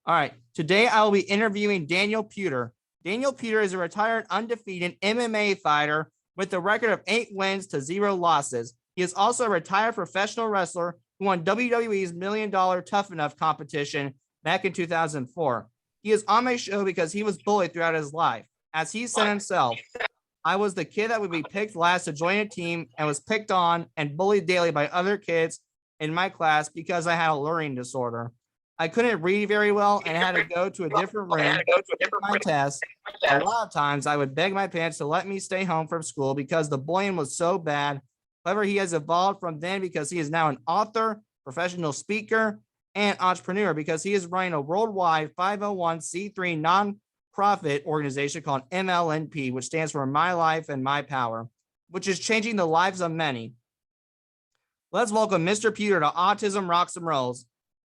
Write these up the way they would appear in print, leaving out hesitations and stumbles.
All right. Today, I will be interviewing Daniel Puder. Daniel Puder is a retired undefeated MMA fighter with a record of 8 wins to 0 losses. He is also a retired professional wrestler who won WWE's $1 Million Tough Enough competition back in 2004. He is on my show because he was bullied throughout his life. As he said himself, I was the kid that would be picked last to join a team and was picked on and bullied daily by other kids in my class because I had a learning disorder. I couldn't read very well and had to go to a different room to take my test. A lot of times I would beg my parents to let me stay home from school because the bullying was so bad. However, he has evolved from then because he is now an author, professional speaker, and entrepreneur because he is running a worldwide 501c3 non-profit organization called MLMP, which stands for My Life and My Power, which is changing the lives of many. Let's welcome Mr. Puder to Autism Rocks and Rolls.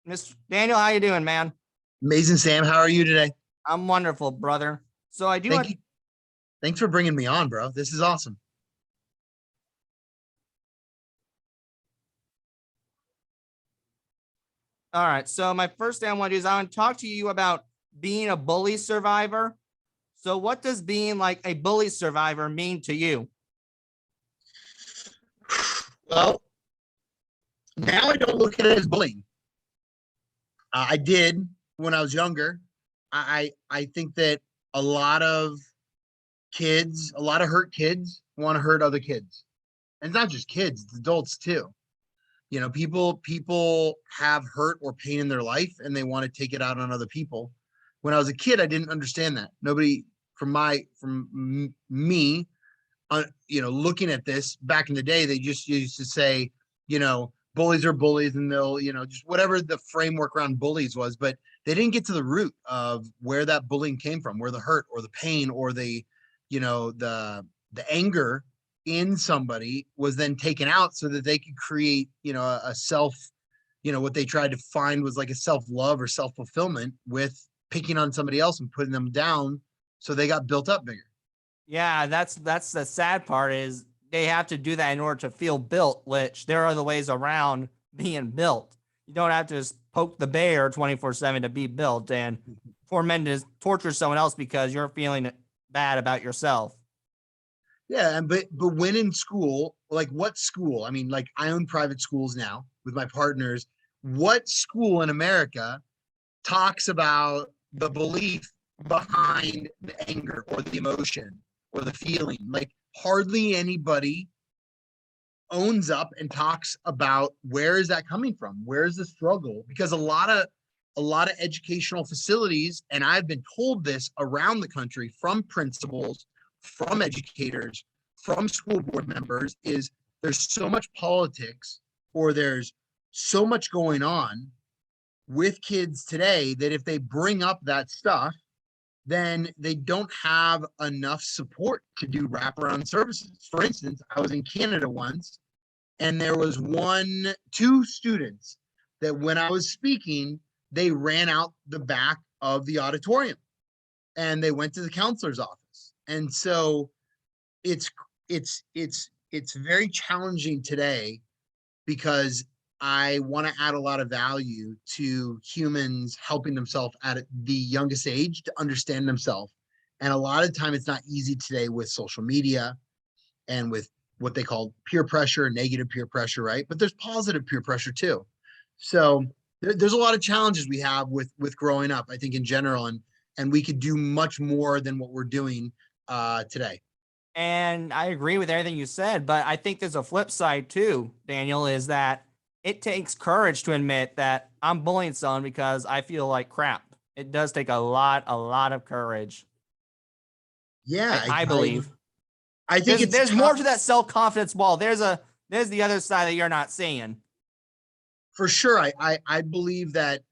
Mr. Daniel, how you doing, man? Amazing, Sam. How are you today? I'm wonderful, brother. So I do. Thanks for bringing me on, bro. This is awesome. All right. So my first thing I want to do is I want to talk to you about being a bully survivor. So what does being like a bully survivor mean to you? Well, now I don't look at it as bullying. I did when I was younger. I think that a lot of kids, a lot of hurt kids want to hurt other kids. And it's not just kids, it's adults too. You know, people have hurt or pain in their life and they want to take it out on other people. When I was a kid, I didn't understand that. Nobody from me, looking at this back in the day, they just used to say, bullies are bullies and they'll, just whatever the framework around bullies was, but they didn't get to the root of where that bullying came from, where the hurt or the pain or the anger in somebody was then taken out so that they could create, a self, what they tried to find was like a self-love or self-fulfillment with picking on somebody else and putting them down. So they got built up bigger. Yeah, that's the sad part is they have to do that in order to feel built, which there are other ways around being built. You don't have to just poke the bear 24/7 to be built and torture someone else because you're feeling bad about yourself. Yeah, but when in school, like what school? I mean, like I own private schools now with my partners. What school in America talks about the belief behind the anger or the emotion or the feeling? Like hardly anybody owns up and talks about where is that coming from? Where's the struggle? Because a lot of educational facilities, and I've been told this around the country from principals, from educators, from school board members, is there's so much politics or there's so much going on with kids today that if they bring up that stuff, then they don't have enough support to do wraparound services. For instance, I was in Canada once, and there was two students that when I was speaking, they ran out the back of the auditorium and they went to the counselor's office. And so it's very challenging today because I want to add a lot of value to humans helping themselves at the youngest age to understand themselves. And a lot of time it's not easy today with social media and with what they call peer pressure, negative peer pressure, right? But there's positive peer pressure too. So there's a lot of challenges we have with growing up, I think in general, and we could do much more than what we're doing today. And I agree with everything you said, but I think there's a flip side too, Daniel, is that it takes courage to admit that I'm bullying someone because I feel like crap. It does take a lot of courage. Yeah, I believe. I think there's more to that self-confidence wall. There's the other side that you're not seeing. For sure. I believe that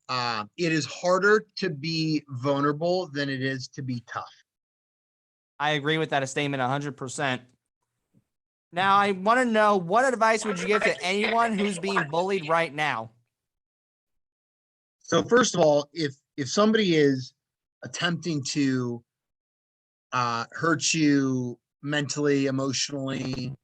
it is harder to be vulnerable than it is to be tough. I agree with that statement 100%. Now, I want to know, what advice would you give to anyone who's being bullied right now? So first of all, if somebody is attempting to hurt you mentally, emotionally,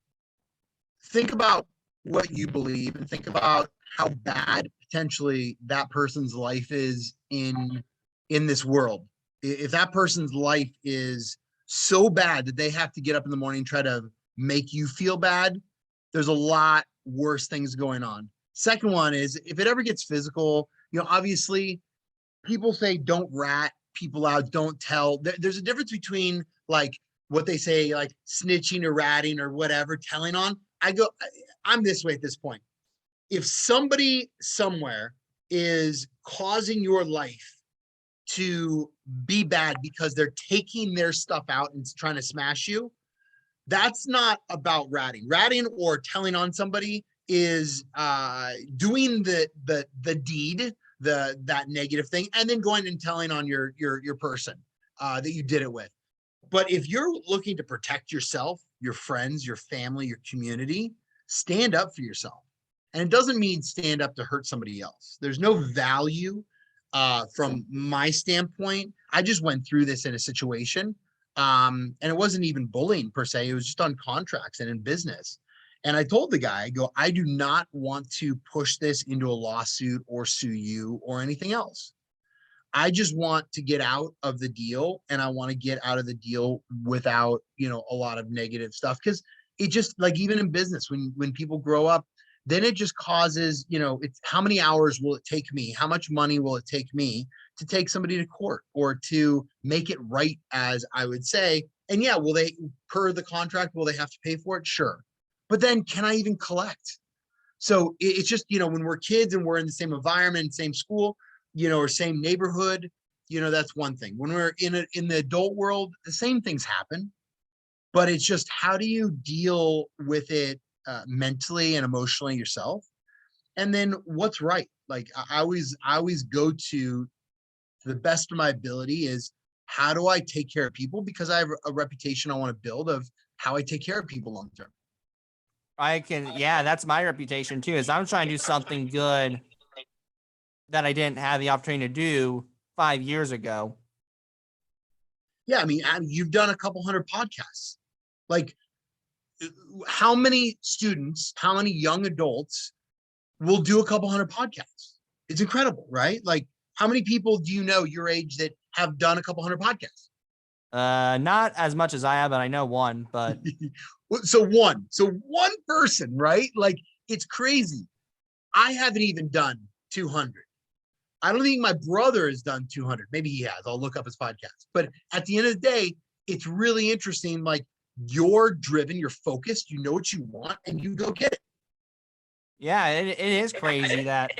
think about what you believe and think about how bad potentially that person's life is in this world. If that person's life is so bad that they have to get up in the morning and try to make you feel bad, there's a lot worse things going on. Second one is if it ever gets physical, obviously people say don't rat people out, don't tell. There's a difference between like what they say, like snitching or ratting or whatever, telling on. I'm this way at this point. If somebody somewhere is causing your life to be bad because they're taking their stuff out and trying to smash you, that's not about ratting. Ratting or telling on somebody is doing the deed, that negative thing, and then going and telling on your person that you did it with. But if you're looking to protect yourself, your friends, your family, your community, stand up for yourself. And it doesn't mean stand up to hurt somebody else. There's no value from my standpoint. I just went through this in a situation, and it wasn't even bullying per se. It was just on contracts and in business. And I told the guy, I go, I do not want to push this into a lawsuit or sue you or anything else. I just want to get out of the deal, and I want to get out of the deal without, a lot of negative stuff. Because it just, like, even in business, when people grow up, then it just causes, it's how many hours will it take me? How much money will it take me to take somebody to court or to make it right, as I would say? And yeah, will they, per the contract, will they have to pay for it? Sure. But then can I even collect? So it's just, when we're kids and we're in the same environment, same school, or same neighborhood, that's one thing. When we're in the adult world, the same things happen, but it's just, how do you deal with it mentally and emotionally yourself? And then what's right? Like I always go to the best of my ability is, how do I take care of people? Because I have a reputation I want to build of how I take care of people long term. Yeah, that's my reputation too, is I'm trying to do something good that I didn't have the opportunity to do 5 years ago. Yeah, I mean, you've done a couple hundred podcasts. Like, how many students, how many young adults will do a couple hundred podcasts? It's incredible, right? Like, how many people do you know your age that have done a couple hundred podcasts? Not as much as I have, but I know one. But so one person, right? Like, it's crazy. I haven't even done 200. I don't think my brother has done 200. Maybe he has. I'll look up his podcast. But at the end of the day, it's really interesting. Like, you're driven, you're focused, you know what you want, and you go get it. Yeah, it is crazy that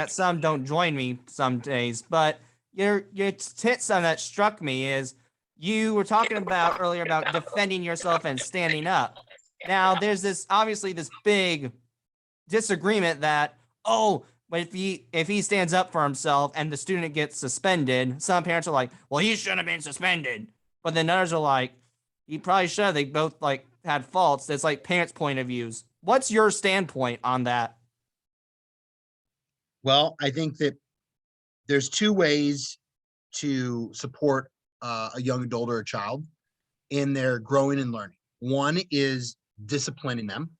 some don't join me some days. But your hit something that struck me is, you were talking about earlier about defending yourself and standing up. Now, there's obviously this big disagreement that, but if he stands up for himself and the student gets suspended, some parents are like, well, he shouldn't have been suspended. But then others are like, he probably should have. They both had faults. It's like parents' point of views. What's your standpoint on that? Well, I think that there's two ways to support a young adult or a child in their growing and learning. One is disciplining them.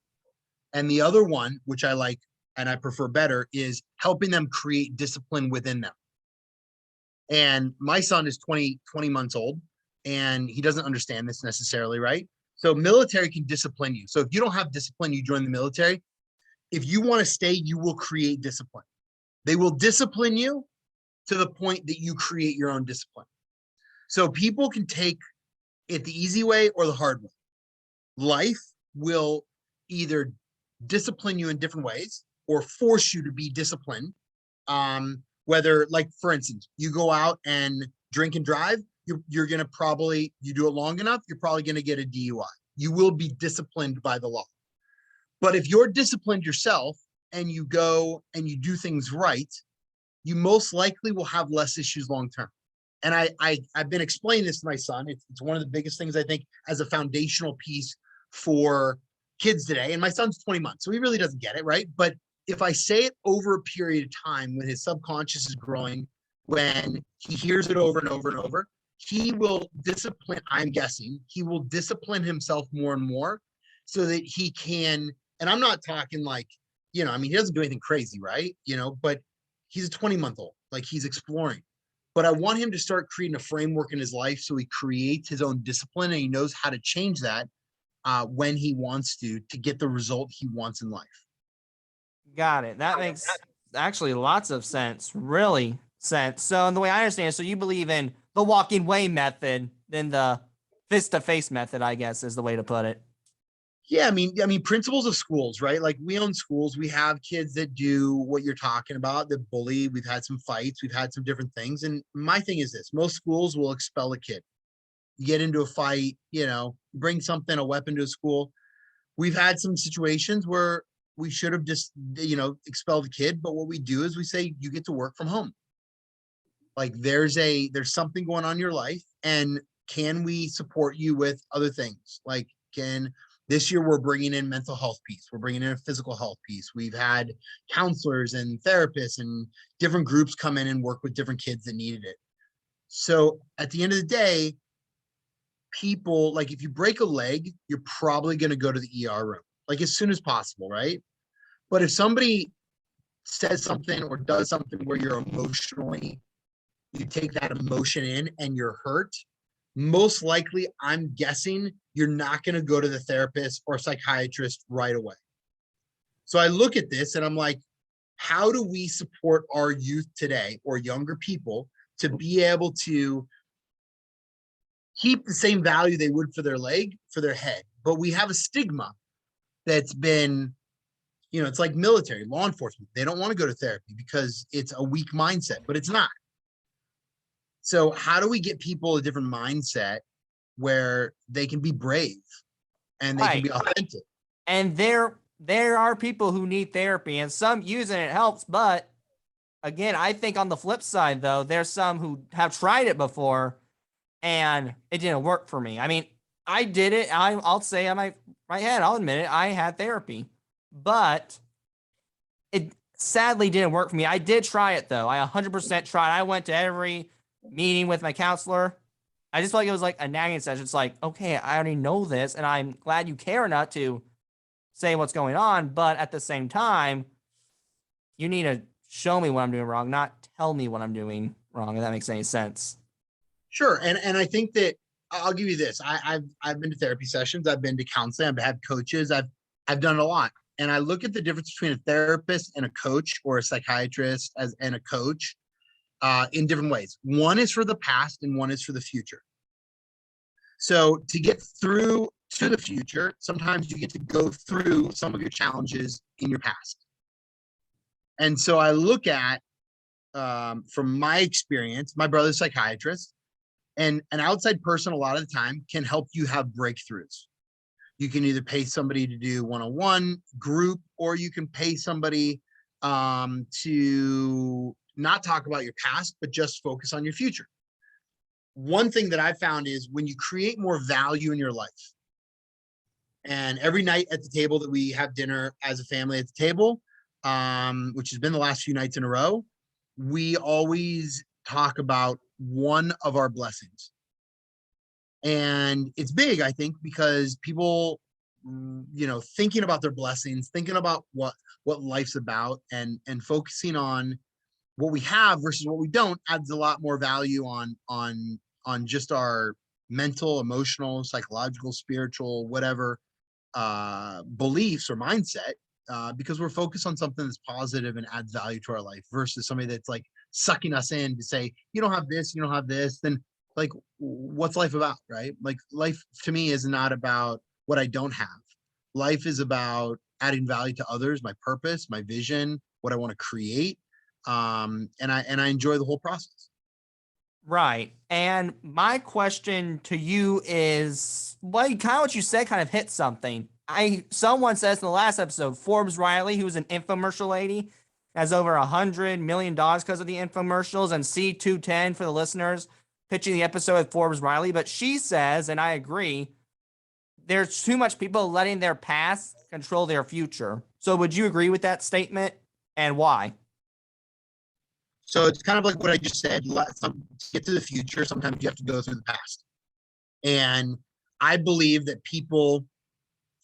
And the other one, which I like and I prefer better, is helping them create discipline within them. And my son is 20 months old, and he doesn't understand this necessarily, right? So military can discipline you. So if you don't have discipline, you join the military. If you want to stay, you will create discipline. They will discipline you to the point that you create your own discipline. So people can take it the easy way or the hard way. Life will either discipline you in different ways or force you to be disciplined. Whether, like, for instance, you go out and drink and drive, you're going to probably, you do it long enough, you're probably going to get a DUI. You will be disciplined by the law. But if you're disciplined yourself and you go and you do things right, you most likely will have less issues long term. And I've been explaining this to my son. It's one of the biggest things, I think, as a foundational piece for kids today. And my son's 20 months, so he really doesn't get it, right? But if I say it over a period of time, when his subconscious is growing, when he hears it over and over and over, he will discipline, I'm guessing, he will discipline himself more and more so that he can, and I'm not talking like, I mean, he doesn't do anything crazy, right? But he's a 20-month-old, like he's exploring. But I want him to start creating a framework in his life so he creates his own discipline and he knows how to change that when he wants to get the result he wants in life. Got it. That makes actually lots of sense. Really sense. So, in the way I understand it, so you believe in the walking way method than the face-to-face method, I guess is the way to put it. Yeah, I mean, principles of schools, right? Like we own schools. We have kids that do what you're talking about, that bully. We've had some fights. We've had some different things. And my thing is this: most schools will expel a kid. You get into a fight, bring something, a weapon to a school. We've had some situations where we should have just, expelled the kid. But what we do is we say, you get to work from home. Like there's something going on in your life, and can we support you with other things? Like this year we're bringing in mental health piece. We're bringing in a physical health piece. We've had counselors and therapists and different groups come in and work with different kids that needed it. So at the end of the day, people, like if you break a leg, you're probably going to go to the ER room, like as soon as possible, right? But if somebody says something or does something where you take that emotion in and you're hurt, most likely, I'm guessing you're not going to go to the therapist or psychiatrist right away. So I look at this and I'm like, how do we support our youth today or younger people to be able to keep the same value they would for their leg, for their head? But we have a stigma that's been, it's like military, law enforcement. They don't want to go to therapy because it's a weak mindset, but it's not. So how do we get people a different mindset where they can be brave and they can be authentic? And there are people who need therapy, and some using it helps. But again, I think on the flip side, though, there's some who have tried it before and it didn't work for me. I mean, I did it. I'll say on my head, I'll admit it. I had therapy, but it sadly didn't work for me. I did try it though. I 100% tried. I went to every meeting with my counselor. I just felt like it was like a nagging session. It's like, okay, I already know this, and I'm glad you care enough to say what's going on, but at the same time, you need to show me what I'm doing wrong, not tell me what I'm doing wrong, if that makes any sense. Sure. And I think that I'll give you this. I've been to therapy sessions, I've been to counseling, I've had coaches, I've done a lot. And I look at the difference between a therapist and a coach, or a psychiatrist and a coach, in different ways. One is for the past and one is for the future. So to get through to the future, sometimes you get to go through some of your challenges in your past. And so I look at, from my experience, my brother's a psychiatrist, and an outside person a lot of the time can help you have breakthroughs. You can either pay somebody to do one-on-one group, or you can pay somebody to not talk about your past, but just focus on your future. One thing that I found is when you create more value in your life, and every night at the table that we have dinner as a family at the table, which has been the last few nights in a row, we always talk about one of our blessings. And it's big, I think, because people, thinking about their blessings, thinking about what life's about, and focusing on what we have versus what we don't adds a lot more value on just our mental, emotional, psychological, spiritual, whatever beliefs or mindset, because we're focused on something that's positive and adds value to our life versus somebody that's like sucking us in to say, you don't have this, then like, what's life about, right? Like life to me is not about what I don't have. Life is about adding value to others, my purpose, my vision, what I want to create. And I enjoy the whole process. Right. And my question to you is, well, kind of what you said kind of hit something. Someone says in the last episode, Forbes Riley, who's an infomercial lady, has over $100 million because of the infomercials, and C210 for the listeners, pitching the episode with Forbes Riley. But she says, and I agree, there's too much people letting their past control their future. So would you agree with that statement, and why? So it's kind of like what I just said. To get to the future, sometimes you have to go through the past. And I believe that people,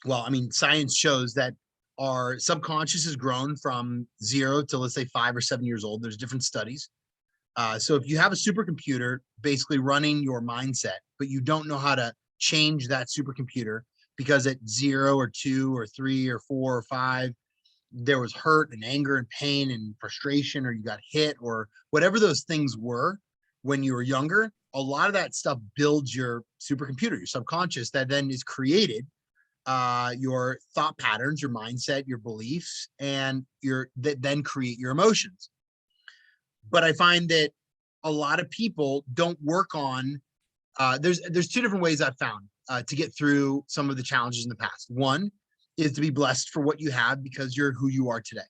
well, I mean, science shows that our subconscious has grown from 0 to, let's say, 5 or 7 years old. There's different studies. So if you have a supercomputer basically running your mindset, but you don't know how to change that supercomputer because at 0 or 2 or 3 or 4 or 5, there was hurt and anger and pain and frustration, or you got hit, or whatever those things were when you were younger, a lot of that stuff builds your supercomputer, your subconscious, that then is created your thought patterns, your mindset, your beliefs, and that then create your emotions. But I find that a lot of people don't work on, there's 2 different ways I've found to get through some of the challenges in the past. One is to be blessed for what you have because you're who you are today.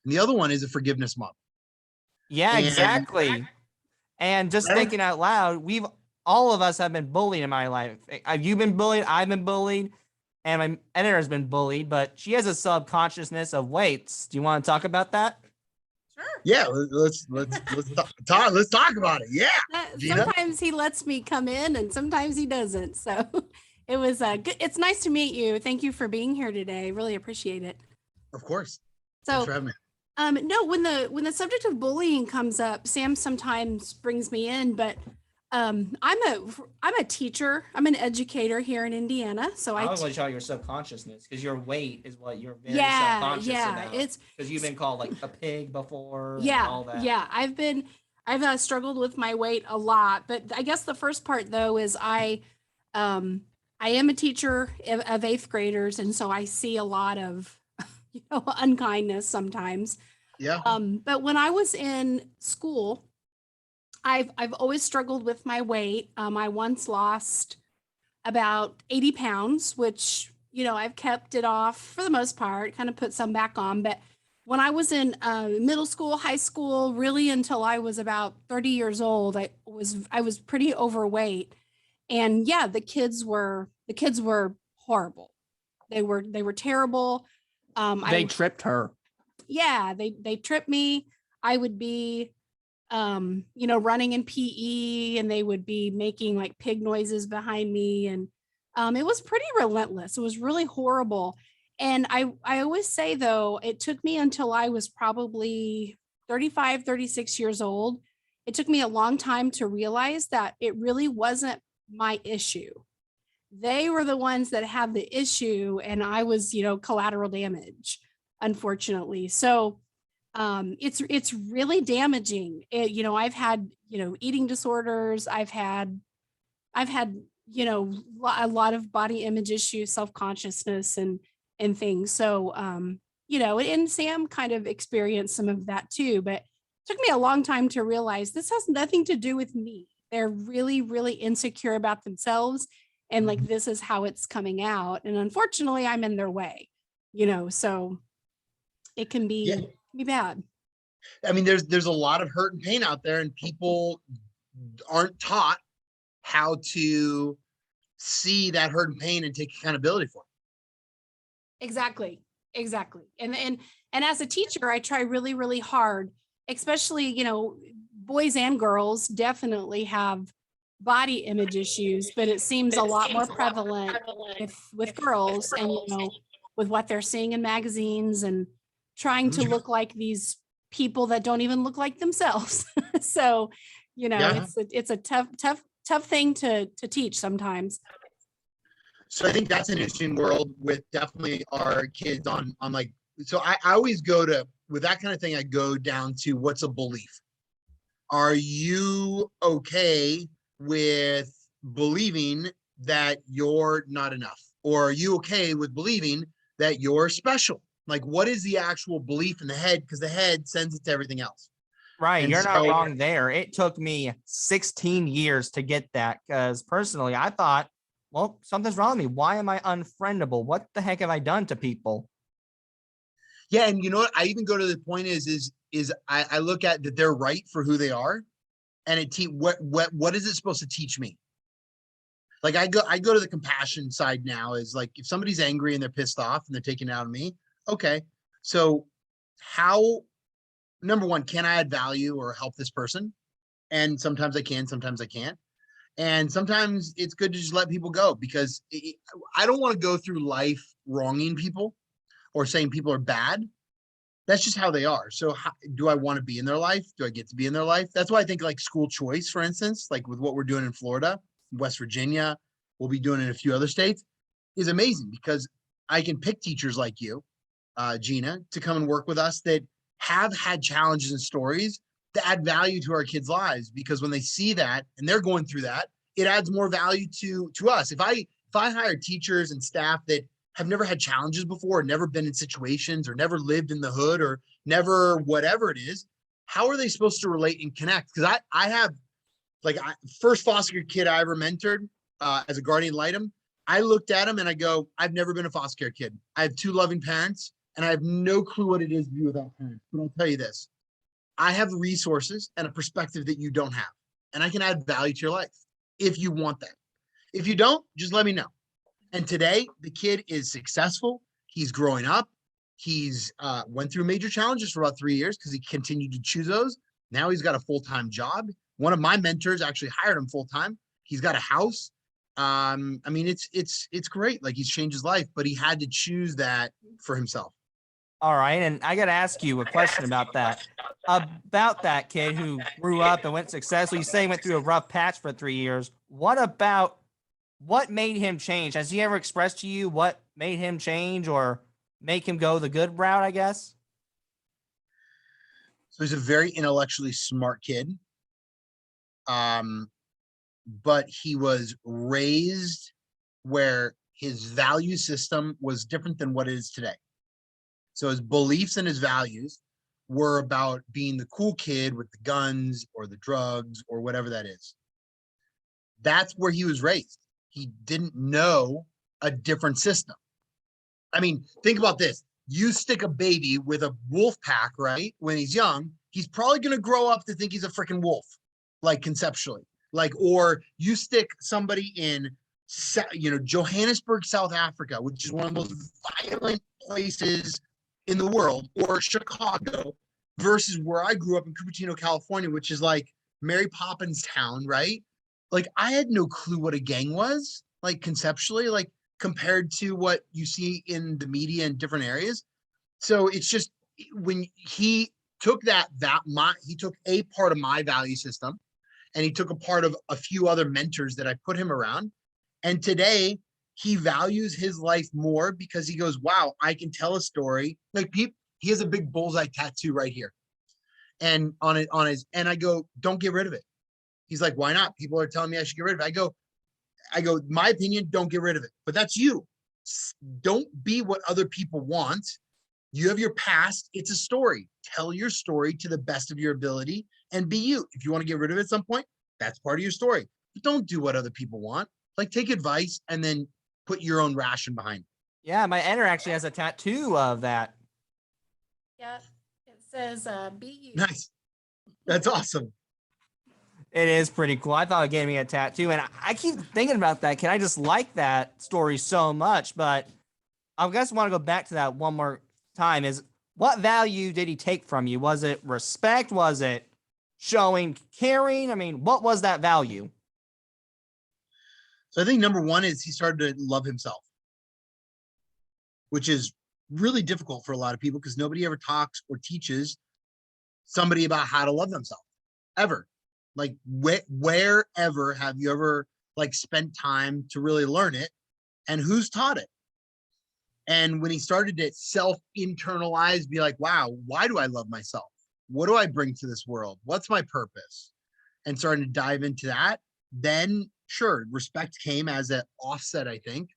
And the other one is a forgiveness model. Yeah, And exactly. And just thinking out loud, all of us have been bullied in my life. You've been bullied, I've been bullied, and my editor has been bullied, but she has a subconsciousness of weights. Do you want to talk about that? Sure. Yeah, let's talk about it. Yeah. Gina? Sometimes he lets me come in and sometimes he doesn't. So it was good. It's nice to meet you. Thank you for being here today. Really appreciate it. Of course. So Thanks for having me. no, when the subject of bullying comes up, Sam sometimes brings me in, but I'm a teacher. I'm an educator here in Indiana. So I was going to show your subconsciousness because your weight is what you're very yeah, subconscious yeah. about. It's because you've been called like a pig before. yeah, and all that. yeah. I've struggled with my weight a lot, but I guess the first part though is I am a teacher of 8th graders, and so I see a lot of unkindness sometimes. Yeah. But when I was in school, I've always struggled with my weight. I once lost about 80 pounds, which, I've kept it off for the most part, kind of put some back on. But when I was in middle school, high school, really until I was about 30 years old, I was pretty overweight. And yeah, the kids were horrible. They were terrible. They tripped her. Yeah, they tripped me. I would be running in PE, and they would be making like pig noises behind me. And it was pretty relentless. It was really horrible. And I always say, though, it took me until I was probably 35, 36 years old. It took me a long time to realize that it really wasn't my issue. They were the ones that had the issue, and I was, collateral damage, unfortunately. So it's really damaging. I've had, eating disorders. I've had, a lot of body image issues, self-consciousness and things. So, and Sam kind of experienced some of that too, but it took me a long time to realize this has nothing to do with me. They're really, really insecure about themselves. And like, this is how it's coming out. And unfortunately, I'm in their way, so it can be bad. I mean, there's a lot of hurt and pain out there, and people aren't taught how to see that hurt and pain and take accountability for it. Exactly. And as a teacher, I try really, really hard, especially, boys and girls definitely have body image issues, but it seems a lot more prevalent with girls, and, with what they're seeing in magazines and trying to look like these people that don't even look like themselves. So, it's a tough thing to teach sometimes. So I think that's an interesting world with definitely our kids on like, so I always go to, with that kind of thing, I go down to what's a belief. Are you okay with believing that you're not enough? Or are you okay with believing that you're special? Like, what is the actual belief in the head? Because the head sends it to everything else. Right. And You're so- not wrong there. It took me 16 years to get that because personally, I thought, well, something's wrong with me. Why am I unfriendable? What the heck have I done to people? Yeah. And you know what? I even go to the point is I look at that they're right for who they are. And what is it supposed to teach me? Like I go to the compassion side now, is like, if somebody's angry and they're pissed off and they're taking it out on me. Okay. So how, number one, can I add value or help this person? And sometimes I can, sometimes I can't. And sometimes it's good to just let people go, because I don't want to go through life wronging people. or saying people are bad. That's just how they are. So do I want to be in their life? Do I get to be in their life? That's why I think like school choice, for instance, like with what we're doing in Florida, West Virginia, we'll be doing in a few other states, is amazing because I can pick teachers like you, Gina, to come and work with us that have had challenges and stories to add value to our kids' lives. Because when they see that and they're going through that, it adds more value to us. If I hire teachers and staff that have never had challenges before, never been in situations, or never lived in the hood, or never whatever it is, how are they supposed to relate and connect? Because I have first foster kid I ever mentored as a guardian litem. I looked at him and I go, I've never been a foster care kid. I have 2 loving parents and I have no clue what it is to be without parents. But I'll tell you this, I have resources and a perspective that you don't have. And I can add value to your life if you want that. If you don't, just let me know. And today the kid is successful. He's growing up. He's went through major challenges for about 3 years because he continued to choose those. Now he's got a full-time job. One of my mentors actually hired him full-time. He's got a house. I mean, it's great. Like, he's changed his life, but he had to choose that for himself. All right. And I got to ask you a question about that. About that kid who grew up and went successful. You say he went through a rough patch for 3 years. What made him change? Has he ever expressed to you what made him change or make him go the good route, I guess? So he's a very intellectually smart kid. But he was raised where his value system was different than what it is today. So his beliefs and his values were about being the cool kid with the guns or the drugs or whatever that is. That's where he was raised. He didn't know a different system. I mean, think about this. You stick a baby with a wolf pack, right? When he's young, he's probably going to grow up to think he's a freaking wolf, like conceptually. Like, or you stick somebody in, Johannesburg, South Africa, which is one of the most violent places in the world, or Chicago, versus where I grew up in Cupertino, California, which is like Mary Poppins town, right? Like, I had no clue what a gang was, like conceptually, like compared to what you see in the media in different areas. So it's just when he took he took a part of my value system, and he took a part of a few other mentors that I put him around. And today he values his life more because he goes, wow, I can tell a story. Like, he has a big bullseye tattoo right here. And and I go, don't get rid of it. He's like, why not? People are telling me I should get rid of it. I go, my opinion, don't get rid of it. But that's you. Don't be what other people want. You have your past. It's a story. Tell your story to the best of your ability and be you. If you want to get rid of it at some point, that's part of your story. But don't do what other people want. Like, take advice and then put your own ration behind it. Yeah, my editor actually has a tattoo of that. Yeah, it says be you. Nice. That's awesome. It is pretty cool. I thought of getting me a tattoo, and I keep thinking about that. I just like that story so much, but I guess I want to go back to that one more time. Is what value did he take from you? Was it respect? Was it showing caring? I mean, what was that value? So I think number one is he started to love himself, which is really difficult for a lot of people because nobody ever talks or teaches somebody about how to love themselves ever. Like, wherever have you ever like spent time to really learn it, and who's taught it? And when he started to self-internalize, be like, wow, why do I love myself? What do I bring to this world? What's my purpose? And starting to dive into that, then sure, respect came as an offset, I think.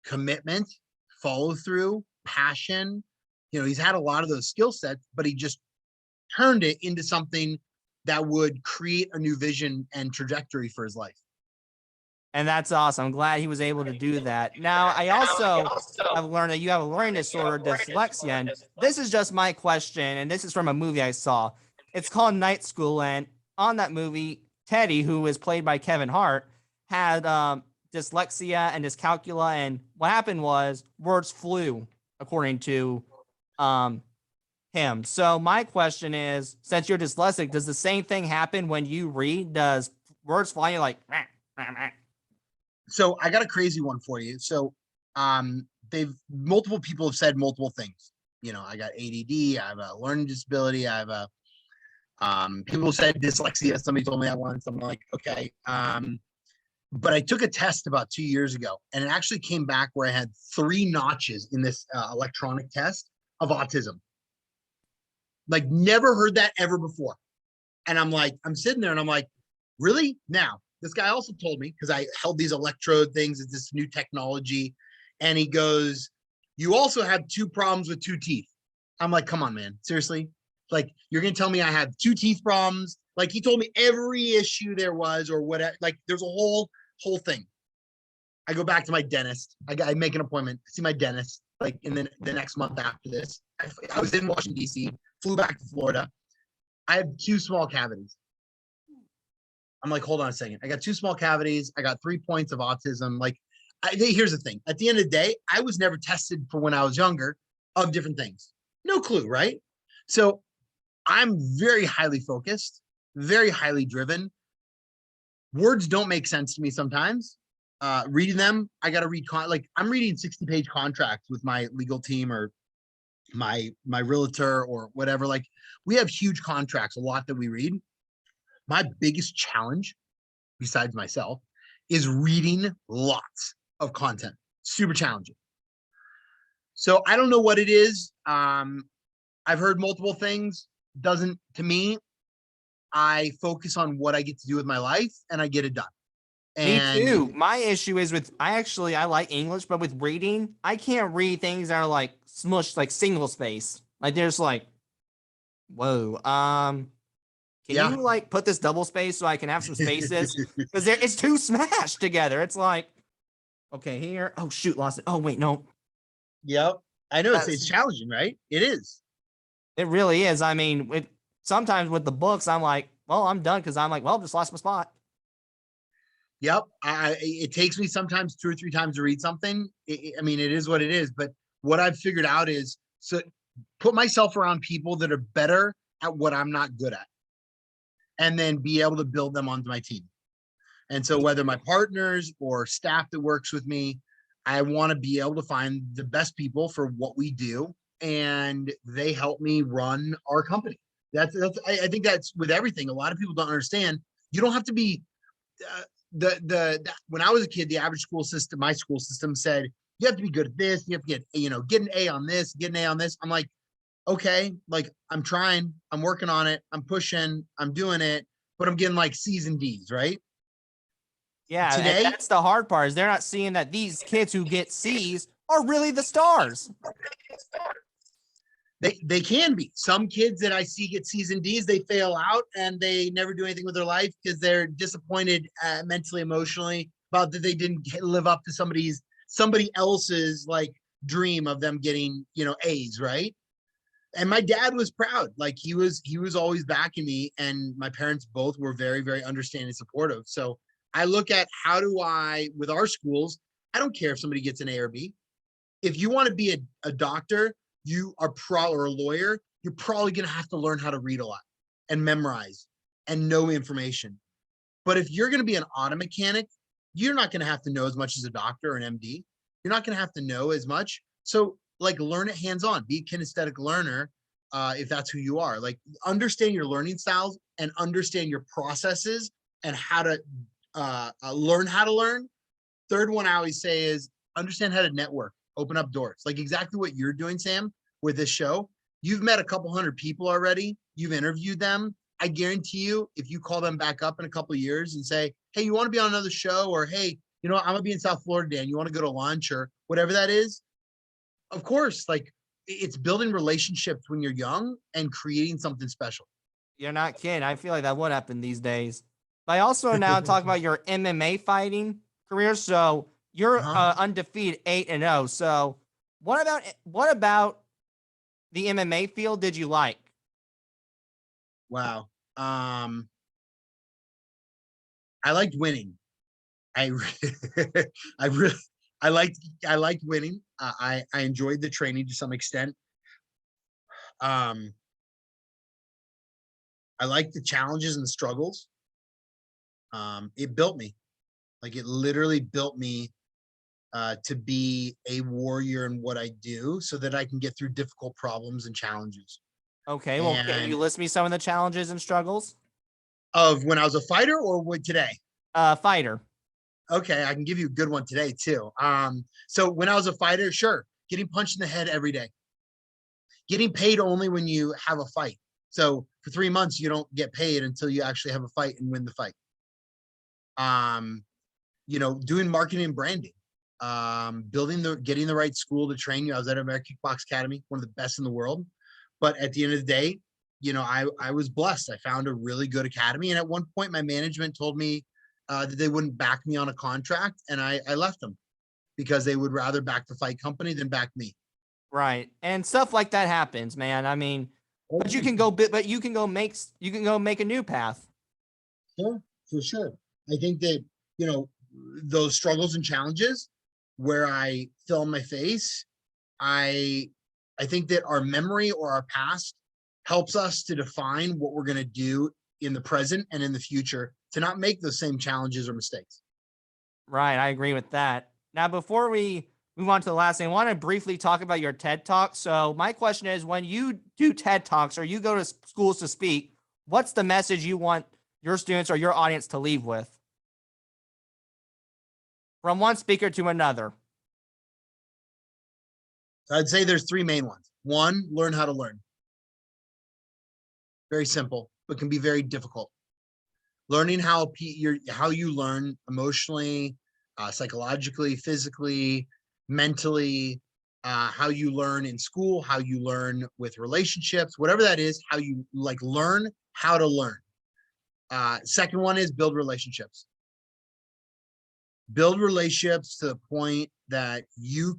Commitment, follow through, passion. He's had a lot of those skill sets, but he just turned it into something that would create a new vision and trajectory for his life. And that's awesome. I'm glad he was able to do that. Now, I also have learned that you have a learning disorder, dyslexia. And this is just my question, and this is from a movie I saw. It's called Night School, and on that movie, Teddy, who is played by Kevin Hart, had dyslexia and dyscalculia, and what happened was words flew, according to him. So my question is, since you're dyslexic, does the same thing happen when you read? Does words fly? You're like, rah, rah, rah. So I got a crazy one for you. So multiple people have said multiple things. You know, I got ADD, I have a learning disability, I have a people said dyslexia. Somebody told me that once. I'm like, okay. But I took a test about 2 years ago, and it actually came back where I had 3 notches in this electronic test of autism. Like, never heard that ever before. And I'm like, I'm sitting there and I'm like, really? Now, this guy also told me, because I held these electrode things, it's this new technology. And he goes, you also have 2 problems with 2 teeth. I'm like, come on, man. Seriously? Like, you're going to tell me I have 2 teeth problems? Like, he told me every issue there was, or whatever. Like, there's a whole thing. I go back to my dentist. I make an appointment, see my dentist, like, in the next month after this. I was in Washington, D.C., flew back to Florida. I have 2 small cavities. I'm like, hold on a second. I got 2 small cavities. I got 3 points of autism. Like, here's the thing. At the end of the day, I was never tested for when I was younger of different things. No clue, right? So I'm very highly focused, very highly driven. Words don't make sense to me sometimes. Reading them, I got to read, like, I'm reading 60-page contracts with my legal team or my realtor or whatever. Like, we have huge contracts, a lot that we read. My biggest challenge, besides myself, is reading lots of content. Super challenging. So I don't know what it is. I've heard multiple things. Doesn't, to me, I focus on what I get to do with my life and I get it done. And me too. My issue is with, I like English, but with reading, I can't read things that are like smushed, like single space. Like, there's like, whoa. Can yeah, you like put this double space so I can have some spaces? Because it's too smashed together. It's like, okay, here. Oh shoot, lost it. Oh wait, no. yep. I know it's That's, challenging, right? It is. it really is. I mean, sometimes with the books, I'm like, well, I'm done because I'm like, well, just lost my spot. Yep. It takes me sometimes 2 or 3 times to read something. I mean, it is what it is. But what I've figured out is, so put myself around people that are better at what I'm not good at, and then be able to build them onto my team. And so whether my partners or staff that works with me, I want to be able to find the best people for what we do, and they help me run our company. I think that's with everything. A lot of people don't understand. You don't have to be when I was a kid, the average school system, my school system said, you have to be good at this. You have to get an A on this, get an A on this. I'm like, okay, like, I'm trying, I'm working on it. I'm pushing, I'm doing it, but I'm getting like C's and D's, right? Yeah, and Today, that's the hard part, is they're not seeing that these kids who get C's are really the stars. they can be. Some kids that I see get C's and D's, they fail out and they never do anything with their life because they're disappointed mentally, emotionally, about that they didn't live up to somebody else's like dream of them getting, A's, right? And my dad was proud. Like, he was always backing me, and my parents both were very, very understanding, supportive. So I look at, how do I, with our schools, I don't care if somebody gets an A or B. If you want to be a doctor, you are or a lawyer, you're probably going to have to learn how to read a lot and memorize and know information. But if you're going to be an auto mechanic, you're not going to have to know as much as a doctor or an MD. You're not going to have to know as much. So, like, learn it hands-on, be a kinesthetic learner. If that's who you are, like, understand your learning styles and understand your processes and how to learn how to learn. Third one I always say is understand how to network, open up doors, like exactly what you're doing, Sam, with this show. You've met a couple hundred people already. You've interviewed them. I guarantee you, if you call them back up in a couple of years and say, hey, you want to be on another show? Or, hey, I'm going to be in South Florida, Dan, you want to go to lunch or whatever that is? Of course, like, it's building relationships when you're young and creating something special. You're not kidding. I feel like that would happen these days. But I also now talk about your MMA fighting career. So you're undefeated 8-0. So what about the MMA field did you like? Wow. I liked winning. I I liked winning. I enjoyed the training to some extent. I liked the challenges and the struggles. It built me. Like, it literally built me to be a warrior in what I do so that I can get through difficult problems and challenges. Okay, well, can you And list me some of the challenges and struggles? of when I was a fighter or with today? Fighter. Okay, I can give you a good one today too. So when I was a fighter, sure, getting punched in the head every day, getting paid only when you have a fight. So for 3 months, you don't get paid until you actually have a fight and win the fight. Doing marketing and branding, getting the right school to train you. I was at American Kickbox Academy, one of the best in the world. But at the end of the day, I was blessed. I found a really good academy. And at one point, my management told me that they wouldn't back me on a contract. And I left them because they would rather back the fight company than back me. Right. And stuff like that happens, man. I mean, but you can go make a new path. Sure, for sure. I think that, those struggles and challenges where I fell on my face, I think that our memory or our past helps us to define what we're going to do in the present and in the future to not make those same challenges or mistakes. Right. I agree with that. Now, before we move on to the last thing, I want to briefly talk about your TED Talk. So my question is, when you do TED Talks or you go to schools to speak, what's the message you want your students or your audience to leave with? From one speaker to another. So I'd say there's 3 main ones. 1, learn how to learn. Very simple, but can be very difficult. Learning how you learn emotionally, psychologically, physically, mentally, how you learn in school, how you learn with relationships, whatever that is, how you learn how to learn. Second one is build relationships. Build relationships to the point that you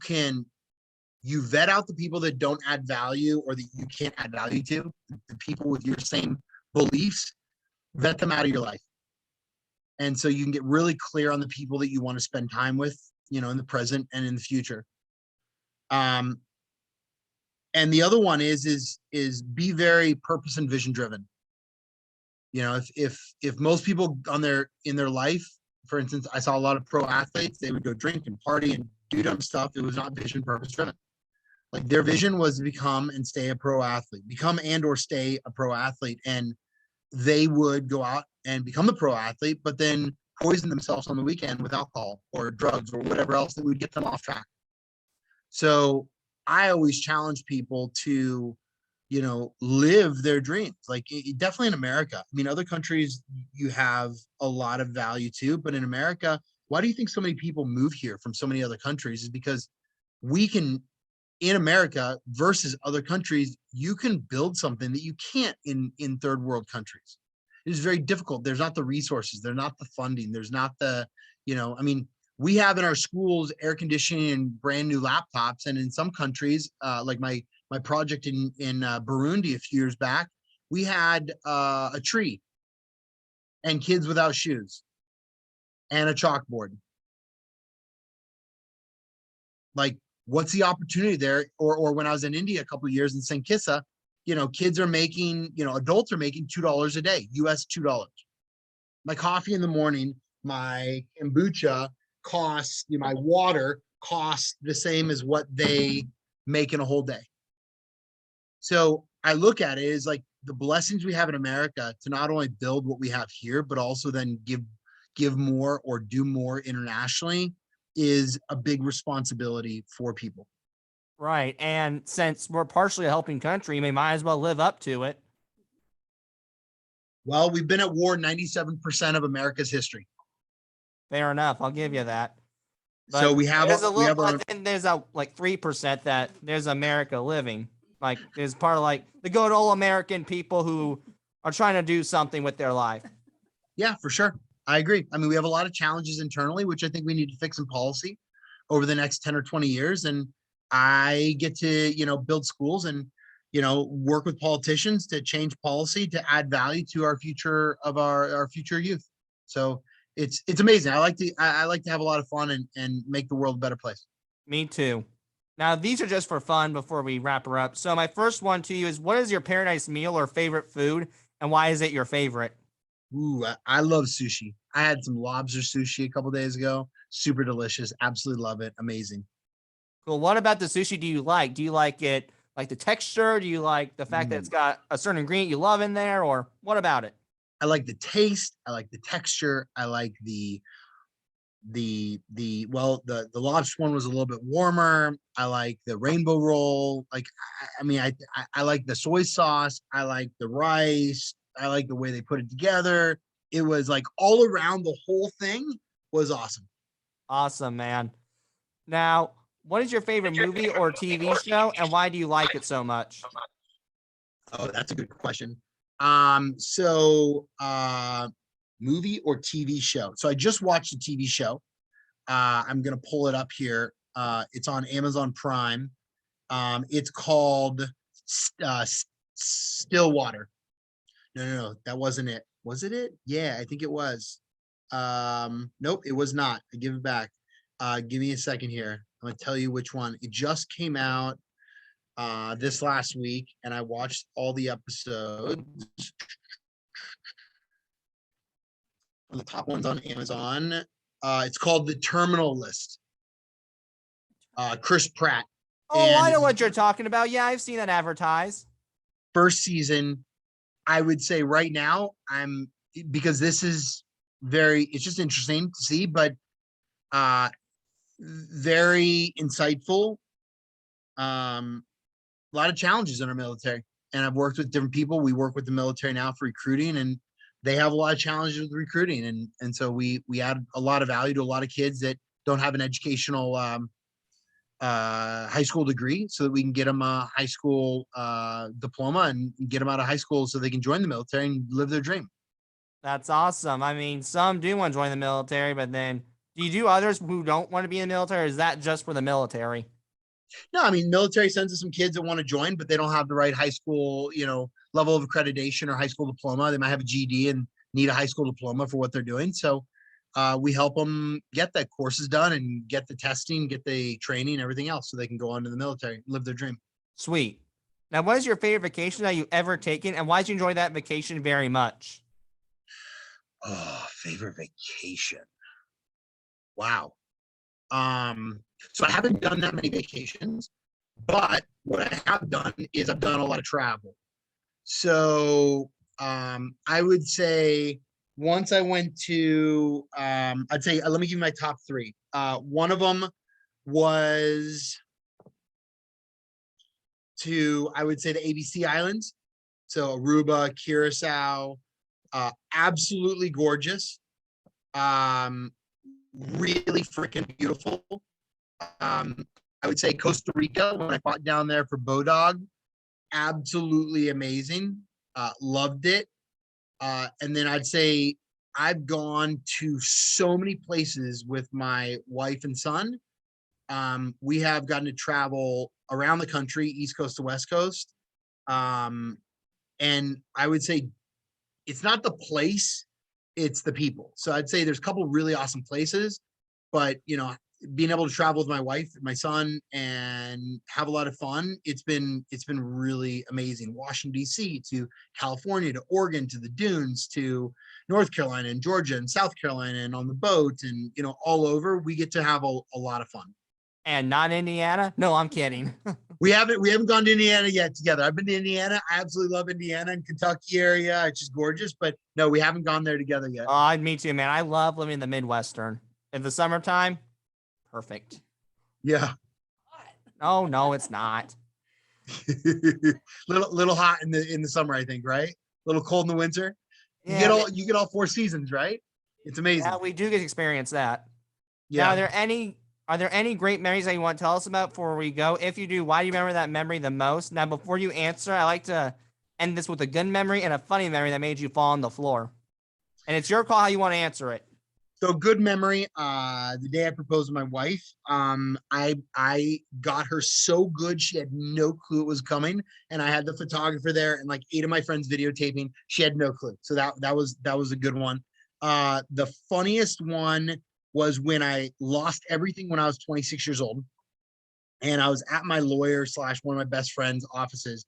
vet out the people that don't add value or that you can't add value to, the people with your same beliefs, vet them out of your life. And so you can get really clear on the people that you want to spend time with, in the present and in the future. And the other one is be very purpose and vision driven. If most people in their life, for instance, I saw a lot of pro athletes, they would go drink and party and do dumb stuff. It was not vision purpose driven. Like their vision was to become and stay a pro athlete, or stay a pro athlete. And they would go out and become the pro athlete, but then poison themselves on the weekend with alcohol or drugs or whatever else that would get them off track. So I always challenge people to, live their dreams. Like definitely in America. I mean, other countries you have a lot of value too, but in America, why do you think so many people move here from so many other countries? Is because in America versus other countries, you can build something that you can't in third world countries. It is very difficult. There's not the resources. There's not the funding. There's not the, we have in our schools air conditioning and brand new laptops. And in some countries, like my project in Burundi a few years back, we had a tree and kids without shoes and a chalkboard. Like, what's the opportunity there? Or when I was in India a couple of years in St. Kitsa, kids are making, adults are making $2 a day, US $2. My coffee in the morning, my kombucha costs, my water costs the same as what they make in a whole day. So I look at it as like the blessings we have in America to not only build what we have here, but also then give more or do more internationally is a big responsibility for people. Right. And since we're partially a helping country, we might as well live up to it. Well, we've been at war 97% of America's history. Fair enough. I'll give you that. But so we have then there's a like 3% that there's America living. Like there's part of like the good old American people who are trying to do something with their life. Yeah, for sure. I agree. I mean, we have a lot of challenges internally, which I think we need to fix in policy over the next 10 or 20 years. And I get to, build schools and, work with politicians to change policy to add value to our future of our future youth. So it's amazing. I like to have a lot of fun and make the world a better place. Me too. Now, these are just for fun before we wrap her up. So my first one to you is, what is your paradise meal or favorite food, and why is it your favorite? Ooh, I love sushi. I had some lobster sushi a couple days ago. Super delicious. Absolutely love it. Amazing. Cool. What about the sushi do you like? Do you like it like the texture? Do you like the fact that it's got a certain ingredient you love in there, or what about it? I like the taste. I like the texture. I like the lobster one was a little bit warmer. I like the rainbow roll. Like I like the soy sauce. I like the rice. I like the way they put it together. It was like all around the whole thing was awesome. Awesome, man. Now, what is your favorite movie or TV show, and why do you like it so much? Oh, that's a good question. So movie or TV show. So I just watched a TV show. I'm gonna pull it up here. It's on Amazon Prime. It's called Stillwater. No, that wasn't it. Was it it? Yeah, I think it was. Nope, it was not. I give it back. Give me a second here. I'm gonna tell you which one. It just came out this last week, and I watched all the episodes. One of the top ones on Amazon. It's called The Terminal List. Chris Pratt. Oh, I And know what you're talking about. Yeah, I've seen that advertised. first season, I would say right now, because this is it's just interesting to see, but very insightful. A lot of challenges in our military. And I've worked with different people. We work with the military now for recruiting, and they have a lot of challenges with recruiting. And so we add a lot of value to a lot of kids that don't have an educational high school degree, so that we can get them a high school diploma and get them out of high school so they can join the military and live their dream. That's awesome. I mean, some do want to join the military, but then do you do others who don't want to be in the military, or is that just for the military? No, I mean, military sends us some kids that want to join, but they don't have the right high school, level of accreditation or high school diploma. They might have a GED and need a high school diploma for what they're doing. So we help them get that courses done and get the testing, get the training, everything else, so they can go on to the military, live their dream. Sweet. Now, what is your favorite vacation that you ever taken, and why did you enjoy that vacation very much? Oh, favorite vacation. Wow. So I haven't done that many vacations, but what I have done is I've done a lot of travel. So I would say once I went to, I'd say, let me give you my top three. One of them was I would say the ABC Islands. So Aruba, Curacao, absolutely gorgeous. Really freaking beautiful. I would say Costa Rica, when I fought down there for Bodog, absolutely amazing. Loved it. And then I'd say I've gone to so many places with my wife and son. We have gotten to travel around the country, East Coast to West Coast. And I would say it's not the place, it's the people. So I'd say there's a couple really awesome places, but being able to travel with my wife, my son, and have a lot of fun, it's been really amazing. Washington, D.C. to California to Oregon to the dunes to North Carolina and Georgia and South Carolina and on the boat and all over. We get to have a lot of fun. And not Indiana? No, I'm kidding. We haven't gone to Indiana yet together. I've been to Indiana. I absolutely love Indiana and Kentucky area. It's just gorgeous. But no, we haven't gone there together yet. Me too, man. I love living in the Midwestern. In the summertime, perfect. Yeah. Oh, no, it's not. little hot in the summer, I think, right? A little cold in the winter. Yeah, You get all four seasons, right? It's amazing. yeah, we do get to experience that. Yeah. Now, are there any great memories that you want to tell us about before we go? If you do, why do you remember that memory the most? Now, before you answer, I like to end this with a good memory and a funny memory that made you fall on the floor. And it's your call how you want to answer it. So good memory. The day I proposed to my wife, I got her so good she had no clue it was coming, and I had the photographer there and like 8 of my friends videotaping. She had no clue. So that was a good one. The funniest one was when I lost everything when I was 26 years old, and I was at my lawyer / one of my best friends' offices,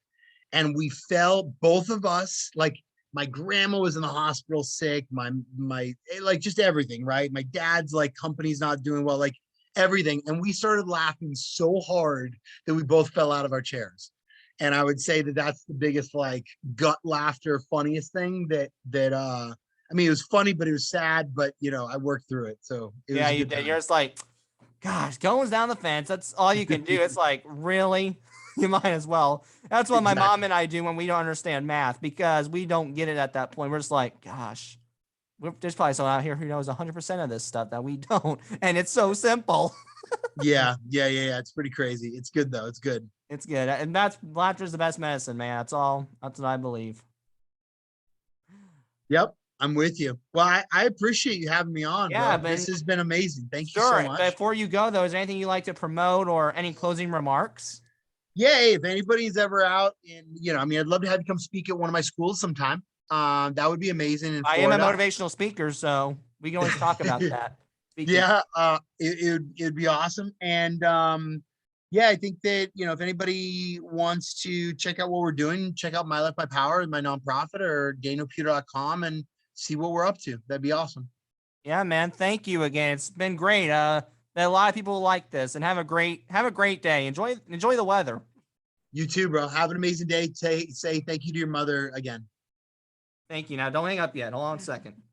and we fell, both of us, like my grandma was in the hospital sick, like just everything, right? My dad's like company's not doing well, like everything. And we started laughing so hard that we both fell out of our chairs. And I would say that that's the biggest like gut laughter, funniest thing I mean, it was funny, but it was sad, but you know, I worked through it. So it was Yeah, a you good did. time. You're just like, gosh, going down the fence. That's all you can do. It's like, really? You might as well. That's what my mom Exactly. and I do when we don't understand math because we don't get it at that point. We're just like, gosh, there's probably someone out here who knows 100% of this stuff that we don't. And it's so simple. Yeah. It's pretty crazy. It's good though. It's good. It's good. And that's laughter's the best medicine, man. That's all. That's what I believe. Yep. I'm with you. Well, I appreciate you having me on, Yeah, bro. but This has been amazing. Thank you so sure. much. Before you go, though, is there anything you like to promote or any closing remarks? Yeah, hey, if anybody's ever out in, you know, I mean, I'd love to have you come speak at one of my schools sometime. That would be amazing in I am a Florida. motivational speaker, so we can always talk about that. Speaking. Yeah, it'd be awesome. And yeah, I think that, you know, if anybody wants to check out what we're doing, check out My Life, My Power, my nonprofit, or danielpuder.com and see what we're up to. That'd be awesome. Yeah, man. Thank you again. It's been great. That a lot of people like this and have a great day. Enjoy the weather. You too, bro. Have an amazing day. Say thank you to your mother again. Thank you. Now don't hang up yet. Hold on a second.